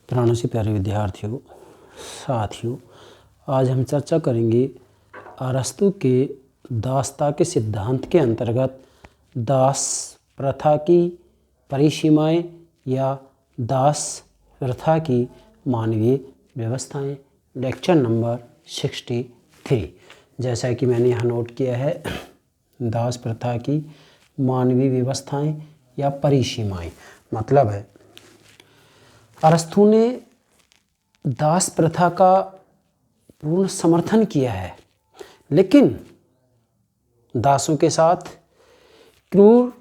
प्राणों से प्यारे विद्यार्थियों, साथियों, आज हम चर्चा करेंगे अरस्तू के दासता के सिद्धांत के अंतर्गत दास प्रथा की परिसीमाएं या दास प्रथा की मानवीय व्यवस्थाएं। Lecture number 63। जैसा कि मैंने यहाँ नोट किया है, दास प्रथा की मानवीय व्यवस्थाएं या परिसीमाएं मतलब है अरस्तू ने दास प्रथा का पूर्ण समर्थन किया है, लेकिन दासों के साथ क्रूर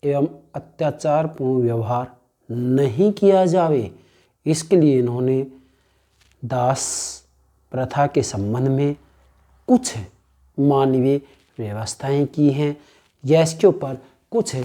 एवं अत्याचारपूर्ण व्यवहार नहीं किया जावे, इसके लिए इन्होंने दास प्रथा के संबंध में कुछ मानवीय व्यवस्थाएं की हैं या इसके ऊपर कुछ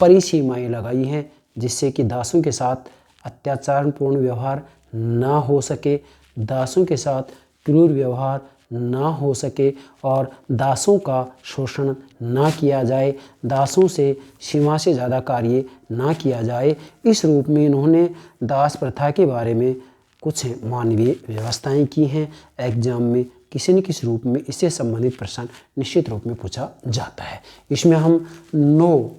परिसीमाएं लगाई हैं, जिससे कि दासों के साथ अत्याचारपूर्ण व्यवहार ना हो सके, दासों के साथ क्रूर व्यवहार ना हो सके और दासों का शोषण ना किया जाए, दासों से सीमा से ज़्यादा कार्य ना किया जाए। इस रूप में इन्होंने दास प्रथा के बारे में कुछ मानवीय व्यवस्थाएं की हैं। एग्जाम में किसी न किसी रूप में इससे संबंधित प्रश्न निश्चित रूप में पूछा जाता है। इसमें हम 9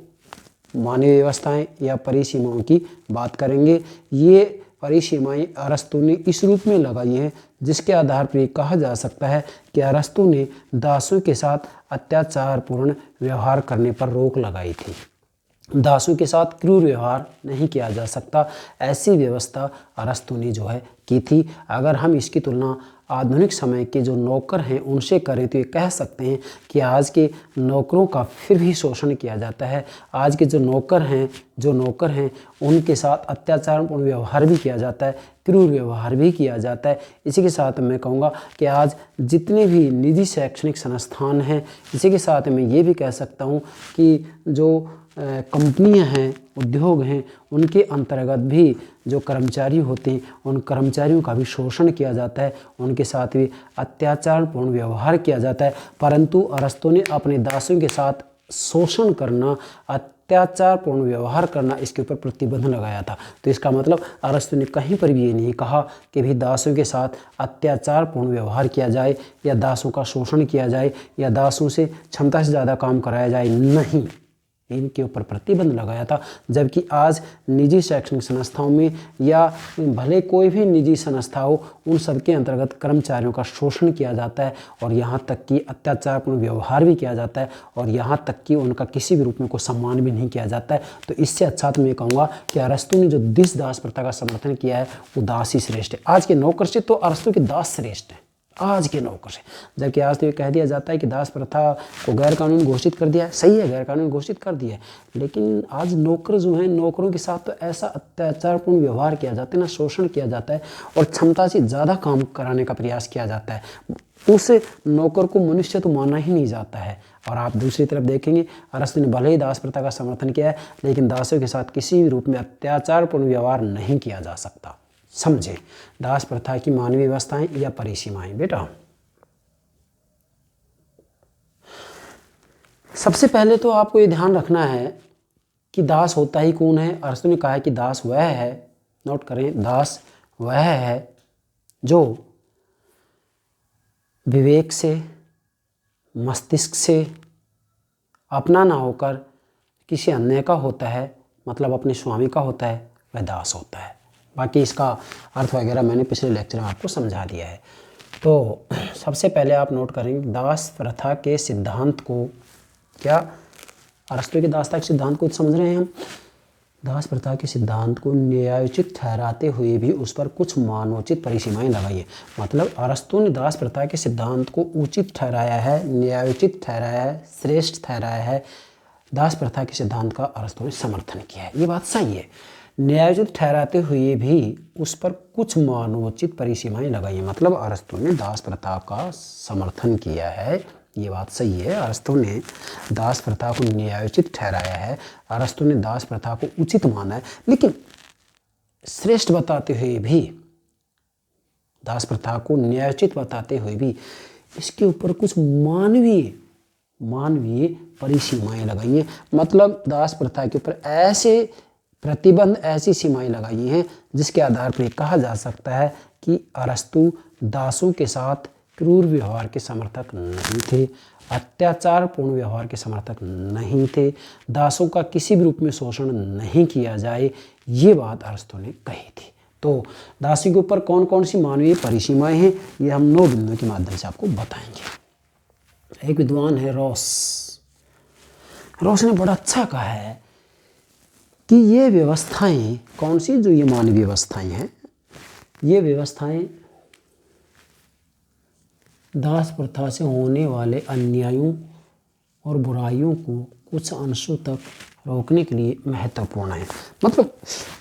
मानवीय व्यवस्थाएं या परिसीमाओं की बात करेंगे। ये परिसीमाएं अरस्तू ने इस रूप में लगाई हैं, जिसके आधार पर कहा जा सकता है कि अरस्तू ने दासों के साथ अत्याचारपूर्ण व्यवहार करने पर रोक लगाई थी। दासों के साथ क्रूर व्यवहार नहीं किया जा सकता, ऐसी व्यवस्था अरस्तू ने जो है की थी। अगर हम इसकी तुलना आधुनिक समय के जो नौकर हैं उनसे करें तो ये कह सकते हैं कि आज के नौकरों का फिर भी शोषण किया जाता है। आज के जो नौकर हैं उनके साथ अत्याचारपूर्ण व्यवहार भी किया जाता है, क्रूर व्यवहार भी किया जाता है। इसी के साथ मैं कहूँगा कि आज जितने भी निजी शैक्षणिक संस्थान हैं, इसी के साथ मैं ये भी कह सकता हूँ कि जो कंपनियां हैं, उद्योग हैं, उनके अंतर्गत भी जो कर्मचारी होते हैं उन कर्मचारियों का भी शोषण किया जाता है, उनके साथ भी अत्याचारपूर्ण व्यवहार किया जाता है। परंतु अरस्तू ने अपने दासों के साथ शोषण करना, अत्याचारपूर्ण व्यवहार करना, इसके ऊपर प्रतिबंध लगाया था। तो इसका मतलब अरस्तू ने कहीं पर भी ये नहीं कहा कि भी दासों के साथ अत्याचारपूर्ण व्यवहार किया जाए या दासों का शोषण किया जाए या दासों से क्षमता से ज़्यादा काम कराया जाए। नहीं, इनके ऊपर प्रतिबंध लगाया था। जबकि आज निजी शैक्षणिक संस्थाओं में या भले कोई भी निजी संस्था हो, उन सब के अंतर्गत कर्मचारियों का शोषण किया जाता है और यहाँ तक कि अत्याचारपूर्ण व्यवहार भी किया जाता है और यहाँ तक कि उनका किसी भी रूप में कोई सम्मान भी नहीं किया जाता है। तो इससे अच्छा तो मैं कहूँगा कि अरस्तू ने जो जिस दास प्रथा का समर्थन किया है वो दास ही श्रेष्ठ है। आज के नौकर से तो अरस्तू के दास श्रेष्ठ है, आज के नौकर से। जबकि आज तो ये कह दिया जाता है कि दास प्रथा को गैर कानूनी घोषित कर दिया है। सही है, गैर कानूनी घोषित कर दिया है, लेकिन आज नौकर जो हैं, नौकरों के साथ तो ऐसा अत्याचारपूर्ण व्यवहार किया जाता है ना, शोषण किया जाता है और क्षमता से ज़्यादा काम कराने का प्रयास किया जाता है। उस नौकर को मनुष्य तो माना ही नहीं जाता है। और आप दूसरी तरफ देखेंगे, अरस्तू ने भले ही दास प्रथा का समर्थन किया है, लेकिन दासों के साथ किसी भी रूप में अत्याचारपूर्ण व्यवहार नहीं किया जा सकता। समझे, दास प्रथा की मानवीय व्यवस्थाएं या परिसीमाएं। बेटा, सबसे पहले तो आपको ये ध्यान रखना है कि दास होता ही कौन है। अरस्तू ने कहा है कि दास वह है, नोट करें, दास वह है जो विवेक से, मस्तिष्क से अपना ना होकर किसी अन्य का होता है, मतलब अपने स्वामी का होता है, वह दास होता है। बाकी इसका अर्थ वगैरह मैंने पिछले लेक्चर में आपको समझा दिया है। तो सबसे पहले आप नोट करेंगे दास प्रथा के सिद्धांत को। क्या अरस्तू के दासता के सिद्धांत को समझ रहे हैं हम? दास प्रथा के सिद्धांत को न्यायोचित ठहराते हुए भी उस पर कुछ मानवोचित परिसीमाएं लगाई है। मतलब अरस्तू ने दास प्रथा के सिद्धांत को उचित ठहराया है, न्यायोचित ठहराया है, श्रेष्ठ ठहराया है। दास प्रथा के सिद्धांत का अरस्तू ने समर्थन किया है, ये बात सही है। न्यायोचित ठहराते हुए भी उस पर कुछ मानवोचित परिसीमाएं लगाई हैं। मतलब अरस्तू ने दास प्रथा का समर्थन किया है, ये बात सही है। अरस्तू ने दास प्रथा को न्यायोचित ठहराया है, अरस्तू ने दास प्रथा को उचित माना है, लेकिन श्रेष्ठ बताते हुए भी, दास प्रथा को न्यायोचित बताते हुए भी इसके ऊपर कुछ मानवीय परिसीमाएं लगाई हैं। मतलब दास प्रथा के ऊपर ऐसे प्रतिबंध ऐसी सीमाएं लगाई हैं जिसके आधार पर कहा जा सकता है कि अरस्तु दासों के साथ क्रूर व्यवहार के समर्थक नहीं थे, अत्याचारपूर्ण व्यवहार के समर्थक नहीं थे, दासों का किसी भी रूप में शोषण नहीं किया जाए, ये बात अरस्तु ने कही थी। तो दासी के ऊपर कौन कौन सी मानवीय परिसीमाएं हैं, ये हम 9 बिंदुओं के माध्यम से आपको बताएंगे। एक विद्वान है रॉस ने बड़ा अच्छा कहा है कि ये व्यवस्थाएं कौन सी, जो ये मानवीय व्यवस्थाएं हैं, ये व्यवस्थाएं दास प्रथा से होने वाले अन्यायों और बुराइयों को कुछ अंशों तक रोकने के लिए महत्वपूर्ण है। मतलब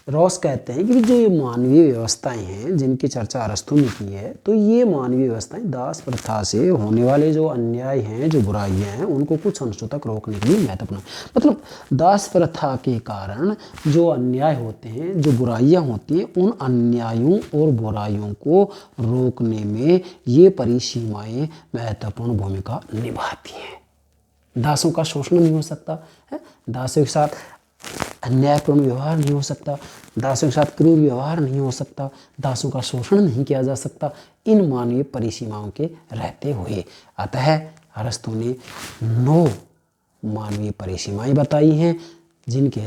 रॉस कहते हैं कि जो ये मानवीय व्यवस्थाएं हैं जिनकी चर्चा अरस्तु ने की है, तो ये मानवीय व्यवस्थाएं दास प्रथा से होने वाले जो अन्याय हैं, जो बुराइयां हैं, उनको कुछ अंशों तक रोकने के लिए महत्वपूर्ण है। मतलब दास प्रथा के कारण जो अन्याय होते हैं, जो बुराइयां होती हैं, उन अन्यायों और बुराइयों को रोकने में ये परिसीमाएं महत्वपूर्ण भूमिका निभाती हैं। दासों का शोषण नहीं हो सकता है, दासों के साथ अन्यायपूर्ण व्यवहार नहीं हो सकता, दासों के साथ क्रूर व्यवहार नहीं हो सकता, दासों का शोषण नहीं किया जा सकता, इन मानवीय परिसीमाओं के रहते हुए। अतः अरस्तु ने 9 मानवीय परिसीमाएं बताई हैं जिनके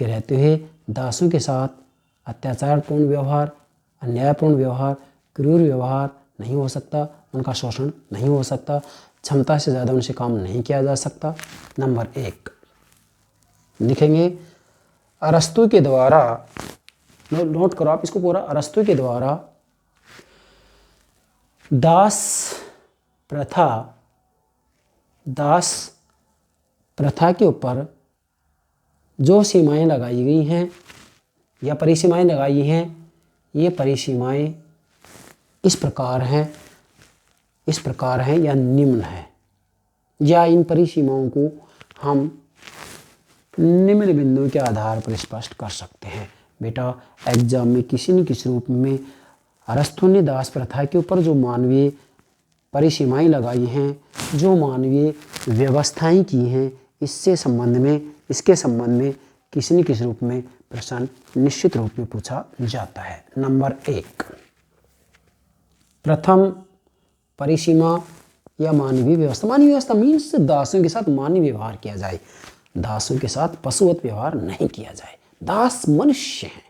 रहते हुए दासों के साथ अत्याचारपूर्ण व्यवहार, अन्यायपूर्ण व्यवहार, क्रूर व्यवहार नहीं हो सकता, उनका शोषण नहीं हो सकता, क्षमता से ज़्यादा उनसे काम नहीं किया जा सकता। नंबर 1 लिखेंगे, अरस्तु के द्वारा, नोट करो आप इसको पूरा, अरस्तु के द्वारा दास प्रथा के ऊपर जो सीमाएं लगाई गई हैं या परिसीमाएं लगाई हैं, ये परिसीमाएं इस प्रकार हैं या निम्न है, या इन परिसीमाओं को हम निम्न बिंदुओं के आधार पर स्पष्ट कर सकते हैं। बेटा एग्जाम में किसी न किसी रूप में अरस्तु ने दास प्रथा के ऊपर जो मानवीय परिसीमाएं लगाई हैं, जो मानवीय व्यवस्थाएं की हैं, इसके संबंध में किसी न किसी रूप में प्रश्न निश्चित रूप में पूछा जाता है। नंबर 1 प्रथम परिसीमा या मानवीय व्यवस्था मीन्स दासों के साथ मानवीय व्यवहार किया जाए, दासों के साथ पशुवत व्यवहार नहीं किया जाए। दास मनुष्य हैं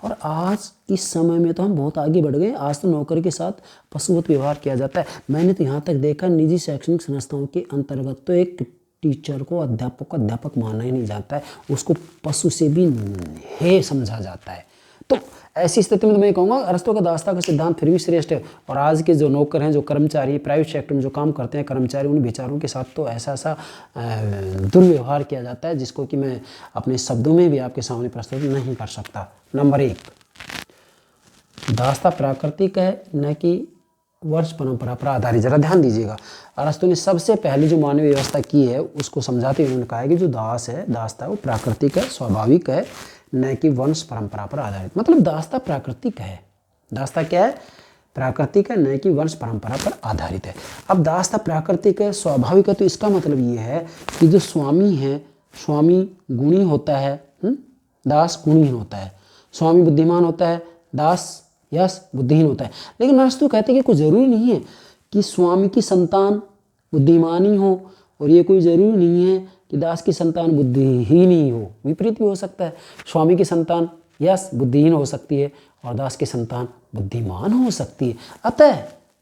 और आज इस समय में तो हम बहुत आगे बढ़ गए। आज तो नौकर के साथ पशुवत व्यवहार किया जाता है। मैंने तो यहाँ तक देखा निजी शैक्षणिक संस्थाओं के अंतर्गत तो एक टीचर को अध्यापक माना ही नहीं जाता है, उसको पशु से भी हे समझा जाता है। तो ऐसी स्थिति में तो मैं कहूँगा अरस्तु का दासता का सिद्धांत फिर भी श्रेष्ठ है। और आज के जो नौकर हैं, जो कर्मचारी प्राइवेट सेक्टर में जो काम करते हैं कर्मचारी, उन बेचारों के साथ तो ऐसा दुर्व्यवहार किया जाता है जिसको कि मैं अपने शब्दों में भी आपके सामने प्रस्तुत नहीं कर सकता। नंबर 1 दासता प्राकृतिक है न कि वर्ष परंपरा पर आधारित। जरा ध्यान दीजिएगा, अरस्तु ने सबसे पहले जो मानवीय व्यवस्था की है उसको समझाते हुए उन्होंने कहा है कि जो दासता है वो प्राकृतिक है, स्वाभाविक है, न कि वंश परंपरा पर आधारित। मतलब दासता प्राकृतिक है। दासता क्या है? प्राकृतिक है, न कि वंश परंपरा पर आधारित है। अब दासता प्राकृतिक है, स्वाभाविक है, तो इसका मतलब ये है कि जो स्वामी है, स्वामी गुणी होता है, दास गुणीहीन होता है। स्वामी बुद्धिमान होता है, दास बुद्धिहीन होता है। लेकिन अरस्तु कहते हैं कि कोई ज़रूरी नहीं है कि स्वामी की संतान बुद्धिमान ही हो, और ये कोई ज़रूरी नहीं है कि दास की संतान बुद्धिहीन ही हो। विपरीत भी हो सकता है, स्वामी की संतान बुद्धिहीन हो सकती है और दास की संतान बुद्धिमान हो सकती है।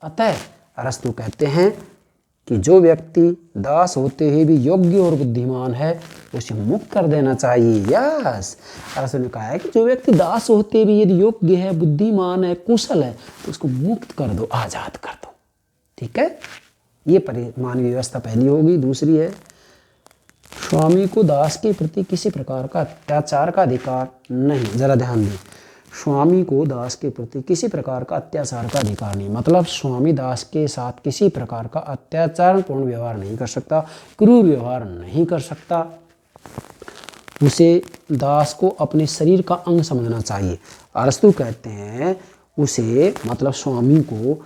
अतः अरस्तु कहते हैं कि जो व्यक्ति दास होते हुए भी योग्य और बुद्धिमान है उसे मुक्त कर देना चाहिए। अरस्तु ने कहा है कि जो व्यक्ति दास होते भी यदि योग्य है, बुद्धिमान है, कुशल है, तो उसको मुक्त कर दो, आज़ाद कर दो। ठीक है, ये मानवीय व्यवस्था पहली होगी। दूसरी है, स्वामी को दास के प्रति किसी प्रकार का अत्याचार का अधिकार नहीं। जरा ध्यान दें, स्वामी को दास के प्रति किसी प्रकार का अत्याचार का अधिकार नहीं। मतलब स्वामी दास के साथ किसी प्रकार का अत्याचारपूर्ण व्यवहार नहीं कर सकता, क्रूर व्यवहार नहीं कर सकता। उसे दास को अपने शरीर का अंग समझना चाहिए। अरस्तु कहते हैं उसे, मतलब स्वामी को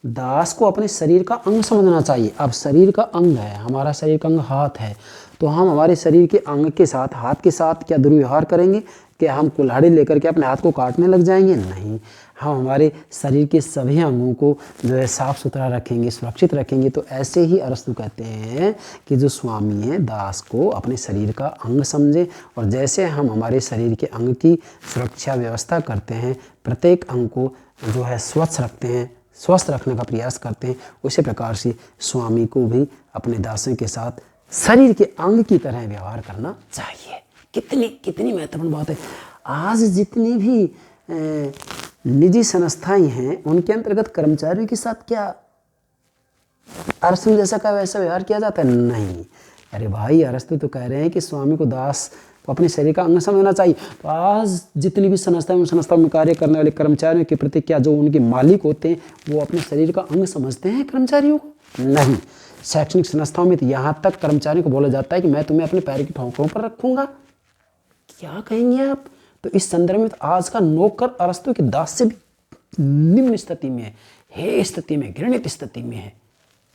दास को अपने शरीर का अंग समझना चाहिए। अब शरीर का अंग है, हमारा शरीर का अंग हाथ है, तो हम हमारे शरीर के अंग के साथ, हाथ के साथ क्या दुर्व्यवहार करेंगे? क्या हम कुल्हाड़ी लेकर के अपने हाथ को काटने लग जाएंगे? नहीं, हम हमारे शरीर के सभी अंगों को जो है साफ सुथरा रखेंगे, सुरक्षित रखेंगे। तो ऐसे ही अरस्तु कहते हैं कि जो स्वामी है दास को अपने शरीर का अंग समझे, और जैसे हम हमारे शरीर के अंग की सुरक्षा व्यवस्था करते हैं, प्रत्येक अंग को जो है स्वच्छ रखते हैं, स्वस्थ रखने का प्रयास करते हैं, उसी प्रकार से स्वामी को भी अपने दासों के साथ शरीर के अंग की तरह व्यवहार करना चाहिए। कितनी कितनी महत्वपूर्ण बात है। आज जितनी भी निजी संस्थाएं हैं उनके अंतर्गत कर्मचारियों के साथ क्या अरस्तु जैसा का वैसा व्यवहार किया जाता है? नहीं। अरे भाई, अरस्तु तो कह रहे हैं कि स्वामी को दास को अपने शरीर का अंग समझना चाहिए। तो आज जितनी भी संस्थाएं, उन संस्थाओं में कार्य करने वाले कर्मचारियों के प्रति क्या जो उनके मालिक होते हैं वो अपने शरीर का अंग समझते हैं कर्मचारियों को? नहीं। शैक्षणिक संस्थाओं में तो यहाँ तक कर्मचारियों को बोला जाता है कि मैं तुम्हें अपने पैर की ठोकरों पर रखूंगा। क्या कहेंगे आप? तो इस संदर्भ में तो आज का नौकर अरस्तु के दास से भी निम्न स्थिति में है, हे स्थिति में, घृणित स्थिति में है।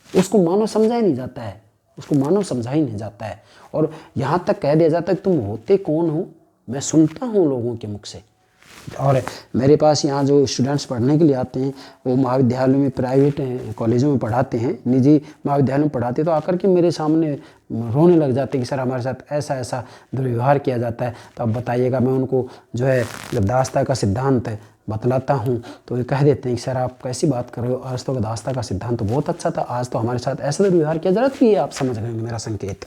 उसको मानव समझा ही नहीं जाता है, उसको मानव समझा ही नहीं जाता है। और यहाँ तक कह दिया जाता है कि तुम होते कौन हो? मैं सुनता हूँ लोगों के मुख से। और मेरे पास यहाँ जो स्टूडेंट्स पढ़ने के लिए आते हैं वो महाविद्यालयों में, प्राइवेट कॉलेजों में पढ़ाते हैं, निजी महाविद्यालयों में पढ़ाते हैं, तो आकर के मेरे सामने रोने लग जाते हैं कि सर हमारे साथ ऐसा ऐसा दुर्व्यवहार किया जाता है। तो अब बताइएगा, मैं उनको जो है जब दासता का सिद्धांत बतलाता हूँ तो ये कह देते हैं कि सर आप कैसी बात कर रहे हो, अरस्तु का दासता का सिद्धांत तो बहुत अच्छा था, आज तो हमारे साथ ऐसा दुर्व्यवहार किया। जरूरत भी है, आप समझ गए मेरा संकेत।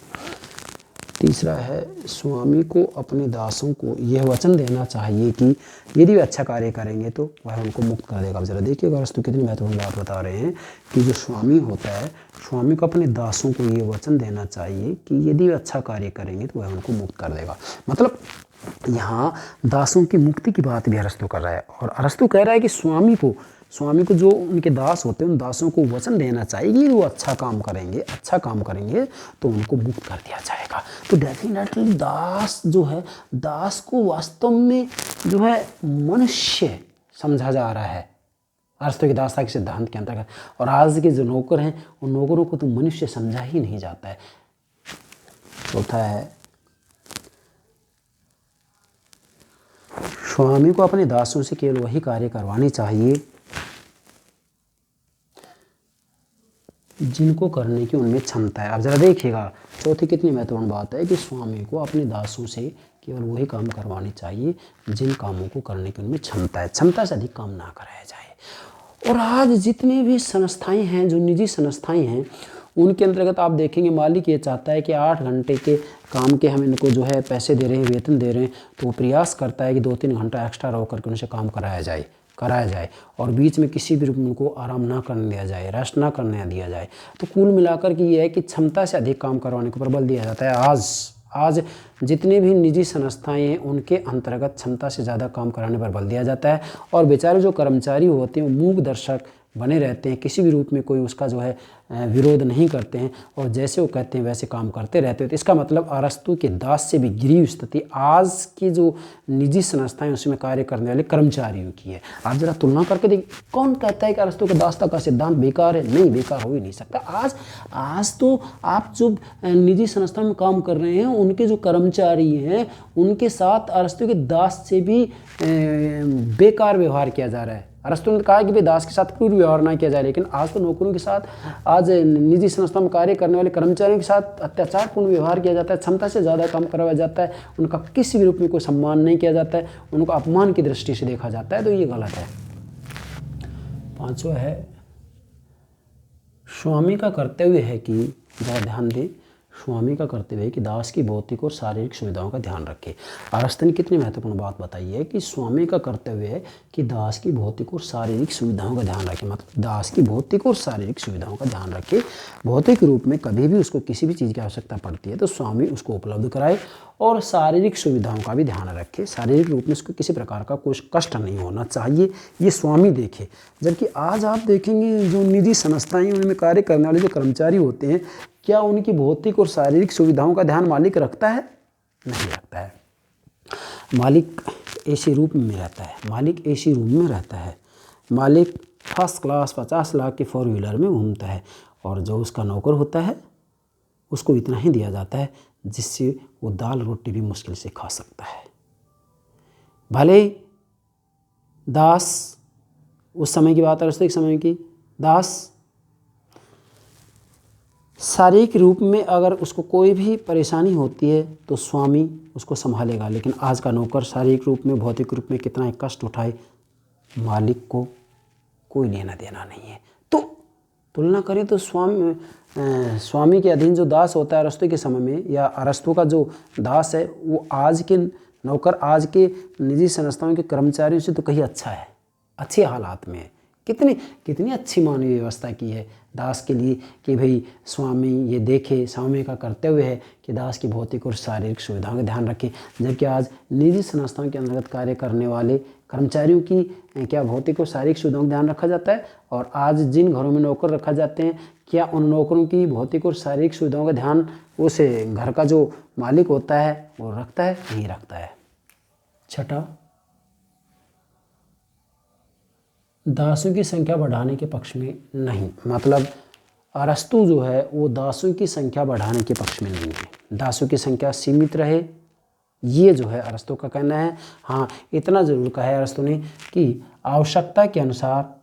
तीसरा है, स्वामी को अपने दासों को यह वचन देना चाहिए कि यदि वे अच्छा कार्य करेंगे तो वह उनको मुक्त कर देगा। अब जरा देखिएगा अरस्तु कितनी महत्वपूर्ण बात बता रहे हैं कि जो स्वामी होता है, स्वामी को अपने दासों को ये वचन देना चाहिए कि यदि वे अच्छा कार्य करेंगे तो वह उनको मुक्त कर देगा। मतलब यहाँ दासों की मुक्ति की बात भी अरस्तु कर रहा है, और अरस्तु कह रहा है कि स्वामी को जो उनके दास होते हैं उन दासों को वचन देना चाहिए कि वो अच्छा काम करेंगे तो उनको मुक्त कर दिया जाएगा। तो डेफिनेटली दास जो है, दास को वास्तव में जो है मनुष्य समझा जा रहा है अरस्तु की दासता के सिद्धांत के अंतर्गत। और आज के जो नौकर हैं उन नौकरों को तो मनुष्य समझा ही नहीं जाता है। चौथा है, स्वामी को अपने दासों से केवल वही कार्य करवाने चाहिए जिनको करने की उनमें क्षमता है। अब जरा देखिएगा चौथी कितनी महत्वपूर्ण बात है कि स्वामी को अपने दासों से केवल वही काम करवाने चाहिए जिन कामों को करने की उनमें क्षमता है, क्षमता से अधिक काम ना कराया जाए। और आज जितनी भी संस्थाएं हैं, जो निजी संस्थाएं हैं, उनके अंतर्गत आप देखेंगे मालिक ये चाहता है कि 8 घंटे के काम के हम इनको जो है पैसे दे रहे हैं, वेतन दे रहे हैं, तो वो प्रयास करता है कि 2-3 घंटा एक्स्ट्रा रह करके उनसे काम कराया जाए और बीच में किसी भी रूप में उनको आराम ना करने दिया जाए, रेस्ट ना करने दिया जाए। तो कुल मिलाकर के ये है कि क्षमता से अधिक काम करवाने को प्रबल दिया जाता है। आज जितने भी निजी संस्थाएं हैं उनके अंतर्गत क्षमता से ज़्यादा काम कराने पर बल दिया जाता है, और बेचारे जो कर्मचारी होते हैं वो मूक दर्शक बने रहते हैं, किसी भी रूप में कोई उसका जो है विरोध नहीं करते हैं, और जैसे वो कहते हैं वैसे काम करते रहते हैं। तो इसका मतलब अरस्तु के दास से भी गिरी हुई स्थिति आज की जो निजी संस्थाएं उसमें कार्य करने वाले कर्मचारियों की है। आप जरा तुलना करके देखिए, कौन कहता है कि अरस्तु के दासता का सिद्धांत बेकार है? नहीं, बेकार हो ही नहीं सकता। आज तो आप जो निजी संस्थाओं में काम कर रहे हैं उनके जो कर्मचारी हैं उनके साथ अरस्तु के दास से भी बेकार व्यवहार किया जा रहा है। अरस्तु ने कहा कि भाई दास के साथ क्रूर व्यवहार ना किया जाए, लेकिन आज तो नौकरों के साथ, आज निजी संस्था में कार्य करने वाले कर्मचारियों के साथ अत्याचारपूर्ण व्यवहार किया जाता है, क्षमता से ज़्यादा काम करवाया जाता है, उनका किसी भी रूप में कोई सम्मान नहीं किया जाता है, उनको अपमान की दृष्टि से देखा जाता है। तो ये गलत है। 5वां है, स्वामी का कर्तव्य है कि, ज़रा ध्यान दें, स्वामी का कर्तव्य है कि दास की भौतिक और शारीरिक सुविधाओं का ध्यान रखे। अरस्तु ने कितनी महत्वपूर्ण बात बताई है कि स्वामी का कर्तव्य है कि दास की भौतिक और शारीरिक सुविधाओं का ध्यान रखे। मतलब दास की भौतिक और शारीरिक सुविधाओं का ध्यान रखे। भौतिक रूप में कभी भी उसको किसी भी चीज़ की आवश्यकता पड़ती है तो स्वामी उसको उपलब्ध कराए, और शारीरिक सुविधाओं का भी ध्यान रखे। शारीरिक रूप में उसको किसी प्रकार का कुछ कष्ट नहीं होना चाहिए, ये स्वामी देखे। जबकि आज आप देखेंगे जो निजी संस्थाएं उनमें कार्य करने वाले जो कर्मचारी होते हैं, क्या उनकी भौतिक और शारीरिक सुविधाओं का ध्यान मालिक रखता है? नहीं रखता है। मालिक एसी रूम में रहता है, मालिक एसी रूम में रहता है, मालिक फर्स्ट क्लास 50 लाख की 4 व्हीलर में घूमता है, और जो उसका नौकर होता है उसको इतना ही दिया जाता है जिससे वो दाल रोटी भी मुश्किल से खा सकता है। भले ही दास, उस समय की बात है, वास्तविक समय की, दास शारीरिक रूप में अगर उसको कोई भी परेशानी होती है तो स्वामी उसको संभालेगा, लेकिन आज का नौकर शारीरिक रूप में, भौतिक रूप में कितना ही कष्ट उठाए, मालिक को कोई लेना देना नहीं है। तो तुलना करें तो स्वामी के अधीन जो दास होता है अरस्तु के समय में, या अरस्तु का जो दास है, वो आज के नौकर, आज के निजी संस्थाओं के कर्मचारियों से तो कहीं अच्छा है, अच्छे हालात में है। कितनी अच्छी मानवीय व्यवस्था की है दास के लिए कि भाई स्वामी ये देखे, स्वामी का कर्तव्य है कि दास की भौतिक और शारीरिक सुविधाओं का ध्यान रखे। जबकि आज निजी संस्थाओं के अंतर्गत कार्य करने वाले कर्मचारियों की क्या भौतिक और शारीरिक सुविधाओं का ध्यान रखा जाता है? और आज जिन घरों में नौकर रखा जाते हैं, क्या उन नौकरों की भौतिक और शारीरिक सुविधाओं का ध्यान उस घर का जो मालिक होता है वो रखता है? नहीं रखता है। छठा, दासों की संख्या बढ़ाने के पक्ष में नहीं। मतलब अरस्तु जो है वो दासों की संख्या बढ़ाने के पक्ष में नहीं है। दासों की संख्या सीमित रहे, ये जो है अरस्तु का कहना है। हाँ, इतना जरूर कहा है अरस्तु ने कि आवश्यकता के अनुसार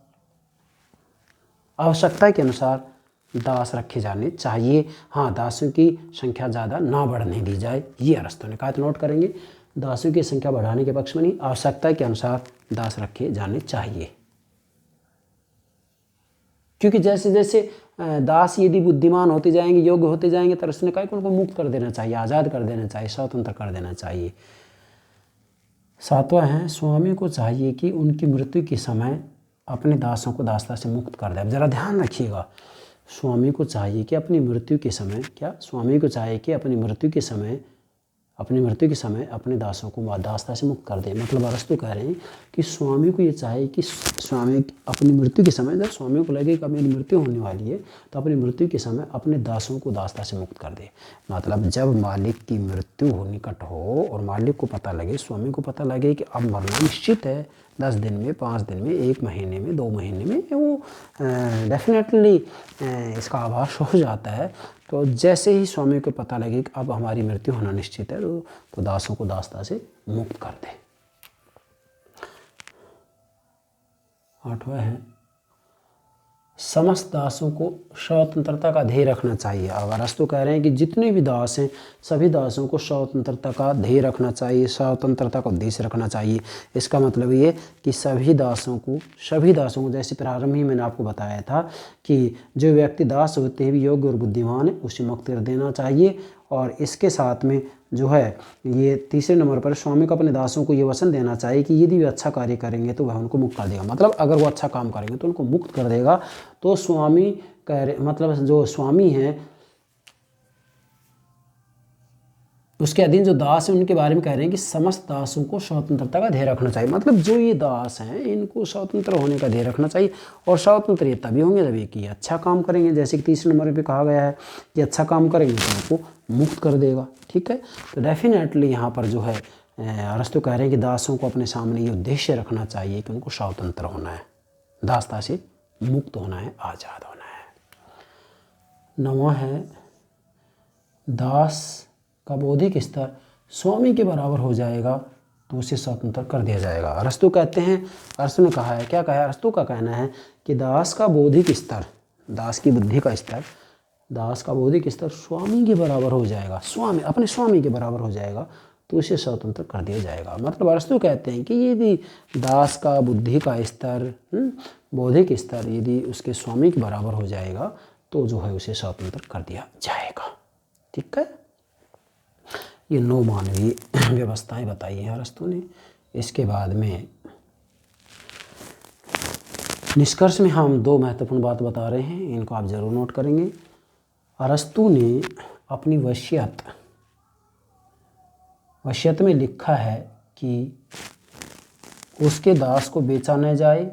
दास रखे जाने चाहिए। हाँ, दासों की संख्या ज़्यादा ना बढ़ने दी जाए, ये अरस्तु ने कहा। तो नोट करेंगे, दासों की संख्या बढ़ाने के पक्ष में नहीं, आवश्यकता के अनुसार दास रखे जाने चाहिए। क्योंकि जैसे जैसे दास यदि बुद्धिमान होते जाएंगे, योग्य होते जाएंगे, तो उसने कहा कि उनको मुक्त कर देना चाहिए, आज़ाद कर देना चाहिए, स्वतंत्र कर देना चाहिए। सातवां है, स्वामी को चाहिए कि उनकी मृत्यु के समय अपने दासों को दासता से मुक्त कर दे। अब जरा ध्यान रखिएगा, स्वामी को चाहिए कि अपनी मृत्यु के समय अपने दासों को दासता से मुक्त कर दे। मतलब अरस्तु कह रहे हैं कि स्वामी को ये चाहिए कि स्वामी अपनी मृत्यु के समय, जब स्वामी को लगे कि अब मेरी मृत्यु होने वाली है, तो अपनी मृत्यु के समय अपने दासों को दासता से मुक्त कर दे। मतलब जब मालिक की मृत्यु हो, निकट हो, और मालिक को पता लगे, स्वामी को पता लगे कि अब मरना निश्चित है, 10 दिन में, 5 दिन में, 1 महीने में, 2 महीने में, वो डेफिनेटली इसका आभास हो जाता है। तो जैसे ही स्वामी को पता लगे कि अब हमारी मृत्यु होना निश्चित है, तो दासों को दासता से मुक्त कर दे। 8वां है, समस्त दासों को स्वतंत्रता का ध्येय रखना चाहिए। अब अरस्तु कह रहे हैं कि जितने भी दास हैं, सभी दासों को स्वतंत्रता का ध्येय रखना चाहिए, स्वतंत्रता का उद्देश्य रखना चाहिए। इसका मतलब ये कि सभी दासों को, जैसे प्रारंभ ही मैंने आपको बताया था कि जो व्यक्ति दास होते हैं भी योग्य और बुद्धिमान है, उसे मुक्त कर देना चाहिए। और इसके साथ में जो है ये तीसरे नंबर पर स्वामी को अपने दासों को ये वचन देना चाहिए कि यदि वे अच्छा कार्य करेंगे तो वह उनको मुक्त कर देगा। मतलब अगर वो अच्छा काम करेंगे तो उनको मुक्त कर देगा। तो स्वामी मतलब जो स्वामी हैं उसके अधीन जो दास हैं उनके बारे में कह रहे हैं कि समस्त दासों को स्वतंत्रता का ध्येय रखना चाहिए। मतलब जो ये दास हैं इनको स्वतंत्र होने का ध्येय रखना चाहिए। और स्वतंत्र ये तभी होंगे जब कि अच्छा काम करेंगे, जैसे कि तीसरे नंबर पे कहा गया है कि अच्छा काम करेंगे तो उनको मुक्त कर देगा। ठीक है, तो डेफिनेटली यहाँ पर जो है अरस्तु कह रहे हैं कि दासों को अपने सामने ये उद्देश्य रखना चाहिए कि उनको स्वतंत्र होना है, दासता से मुक्त होना है, आज़ाद होना है। 9वां है, दास का बौद्धिक स्तर स्वामी के बराबर हो जाएगा तो उसे स्वतंत्र कर दिया जाएगा। अरस्तु कहते हैं, अरस्तु ने कहा है, क्या कहा है? अरस्तु का कहना है कि दास का बौद्धिक स्तर, दास की बुद्धि का स्तर, दास का बौद्धिक स्तर स्वामी के बराबर हो जाएगा, अपने स्वामी के बराबर हो जाएगा तो उसे स्वतंत्र कर दिया जाएगा। मतलब अरस्तु कहते हैं कि यदि दास का बुद्धि का स्तर, बौद्धिक स्तर यदि उसके स्वामी के बराबर हो जाएगा तो जो है उसे स्वतंत्र कर दिया जाएगा। ठीक है, ये 9 मानवीय व्यवस्थाएं बताई हैं अरस्तु ने। इसके बाद में निष्कर्ष में हम 2 महत्वपूर्ण बात बता रहे हैं, इनको आप जरूर नोट करेंगे। अरस्तु ने अपनी वसीयत में लिखा है कि उसके दास को बेचा न जाए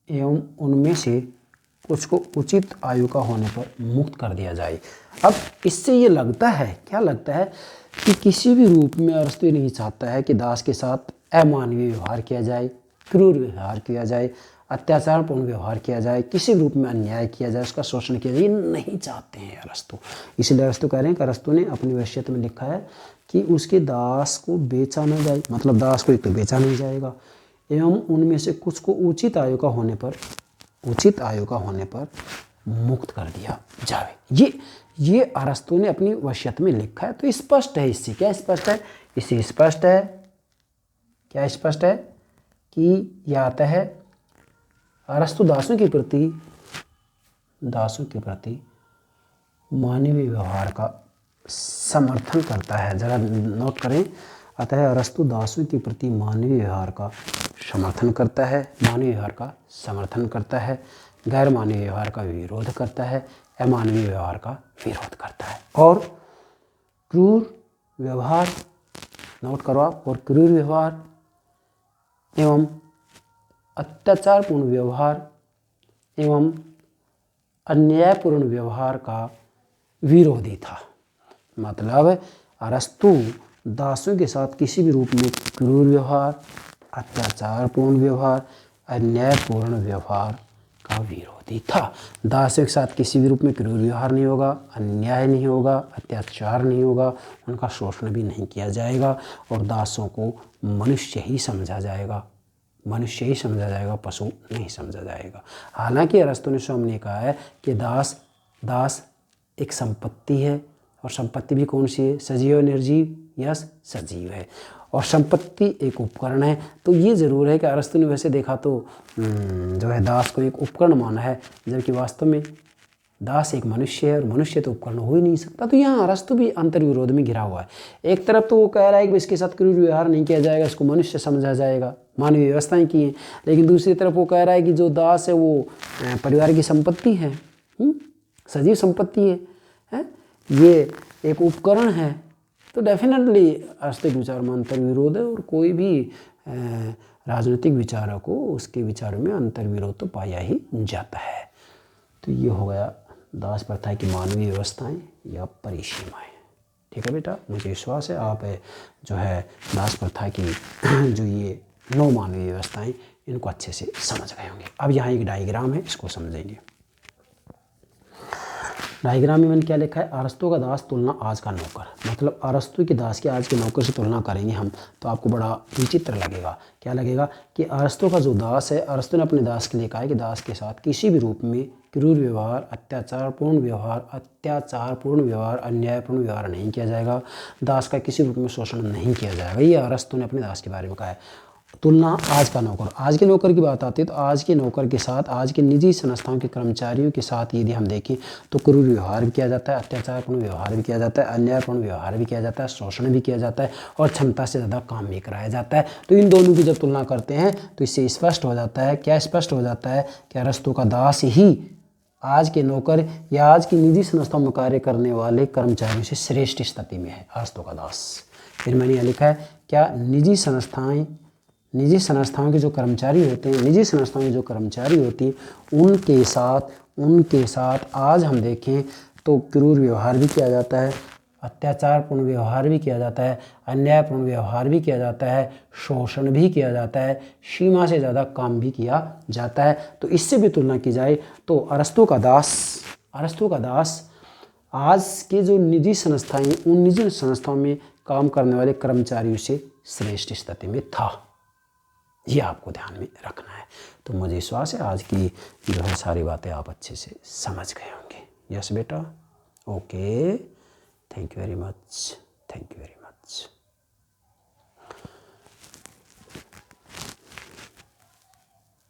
एवं उनमें से कुछ को उचित आयु का होने पर मुक्त कर दिया जाए। अब इससे ये लगता है, क्या लगता है कि किसी भी रूप में अरस्तु नहीं चाहता है कि दास के साथ अमानवीय व्यवहार किया जाए, क्रूर व्यवहार किया जाए। अत्याचारपूर्ण व्यवहार किया जाए, किसी रूप में अन्याय किया जाए, उसका शोषण किया जाए, ये नहीं चाहते हैं अरस्तु। इसलिए अरस्तु कह रहे हैं कि अरस्तु ने अपनी वसीयत में लिखा है कि उसके दास को बेचा न जाए, मतलब दास को एक तो बेचा नहीं जाएगा, एवं उनमें से कुछ को उचित आयु का होने पर मुक्त कर दिया जावे। ये अरस्तु ने अपनी वसीयत में लिखा है। तो स्पष्ट है, इससे क्या स्पष्ट है, इससे स्पष्ट है, क्या स्पष्ट है कि यह आता है अरस्तु दासों के प्रति मानवीय व्यवहार का समर्थन करता है। जरा नोट करें, अतः अरस्तु दासों के प्रति मानवीय व्यवहार का समर्थन करता है, मानवीय व्यवहार का समर्थन करता है, गैर मानवीय व्यवहार का विरोध करता है, अमानवीय व्यवहार का विरोध करता है। और क्रूर व्यवहार, नोट करो आप, और क्रूर व्यवहार एवं अत्याचारपूर्ण व्यवहार एवं अन्यायपूर्ण व्यवहार का विरोधी था। मतलब अरस्तु दासों के साथ किसी भी रूप में क्रूर व्यवहार, अत्याचारपूर्ण व्यवहार, अन्यायपूर्ण व्यवहार का विरोधी था। दासों के साथ किसी भी रूप में क्रूर व्यवहार नहीं होगा, अन्याय नहीं होगा, अत्याचार नहीं होगा, उनका शोषण भी नहीं किया जाएगा, और दासों को मनुष्य ही समझा जाएगा, पशु नहीं समझा जाएगा। हालांकि अरस्तु ने स्वयं ने कहा है कि दास एक संपत्ति है, और संपत्ति भी कौन सी है, सजीव निर्जीव, यस सजीव है, और संपत्ति एक उपकरण है। तो ये ज़रूर है कि अरस्तु ने वैसे देखा तो जो है दास को एक उपकरण माना है, जबकि वास्तव में दास एक मनुष्य है, और मनुष्य तो उपकरण हो ही नहीं सकता। तो यहाँ अरस्तु भी अंतर्विरोध में घिरा हुआ है। एक तरफ तो वो कह रहा है कि इसके साथ क्रूर व्यवहार नहीं किया जाएगा, इसको मनुष्य समझा जाएगा, मानवीय व्यवस्थाएं की हैं, लेकिन दूसरी तरफ वो कह रहा है कि जो दास है वो परिवार की संपत्ति है, सजीव संपत्ति है, ये एक उपकरण है। तो डेफिनेटली अरस्तु के विचार में अंतर्विरोध है, और कोई भी राजनीतिक विचारों को उसके विचारों में अंतर्विरोध तो पाया ही जाता है। तो ये हो गया दास प्रथा की मानवीय व्यवस्थाएं या परिसीमाएं। ठीक है बेटा, मुझे विश्वास है आप जो है दास प्रथा की जो ये 9 मानवीय व्यवस्थाएं, इनको अच्छे से समझ गए होंगे। अब यहाँ एक डायग्राम है, इसको समझेंगे। डायग्राम में मैंने क्या लिखा है, अरस्तु का दास तुलना आज का नौकर। मतलब अरस्तु के दास के आज के नौकर से तुलना करेंगे हम, तो आपको बड़ा विचित्र लगेगा। क्या लगेगा कि अरस्तु का जो दास है, अरस्तु ने अपने दास के लिए कहा है कि दास के साथ किसी भी रूप में क्रूर व्यवहार, अत्याचारपूर्ण व्यवहार, अन्यायपूर्ण व्यवहार नहीं किया जाएगा, दास का किसी रूप में शोषण नहीं किया जाएगा। ये अरस्तु ने अपने दास के बारे में कहा है। तुलना आज का नौकर, आज के नौकर की बात आती है तो आज के नौकर के साथ, आज के निजी संस्थाओं के कर्मचारियों के साथ यदि हम देखें तो क्रूर व्यवहार भी किया जाता है, अत्याचारपूर्ण व्यवहार भी किया जाता है, अन्यायपूर्ण व्यवहार भी किया जाता है, शोषण भी किया जाता है, और क्षमता से ज़्यादा काम भी कराया जाता है। तो इन दोनों की जब तुलना करते हैं तो इससे स्पष्ट हो जाता है, क्या स्पष्ट हो जाता है कि अरस्तु का दास ही आज के नौकर या आज की निजी संस्थाओं में कार्य करने वाले कर्मचारियों से श्रेष्ठ स्थिति में है अरस्तु का दास। फिर मैंने यहाँ लिखा है, क्या निजी संस्थाओं के जो कर्मचारी होते हैं, निजी संस्थाओं की जो कर्मचारी होती हैं, उनके साथ आज हम देखें तो क्रूर व्यवहार भी किया जाता है, अत्याचारपूर्ण व्यवहार भी किया जाता है, अन्यायपूर्ण व्यवहार भी किया जाता है, शोषण भी किया जाता है, सीमा से ज़्यादा काम भी किया जाता है। तो इससे भी तुलना की जाए तो अरस्तु का दास आज के जो निजी संस्थाएं, उन निजी संस्थाओं में काम करने वाले कर्मचारियों से श्रेष्ठ स्थिति में था। ये आपको ध्यान में रखना है। तो मुझे विश्वास है आज की जो है सारी बातें आप अच्छे से समझ गए होंगे। यस बेटा, okay, thank you very much.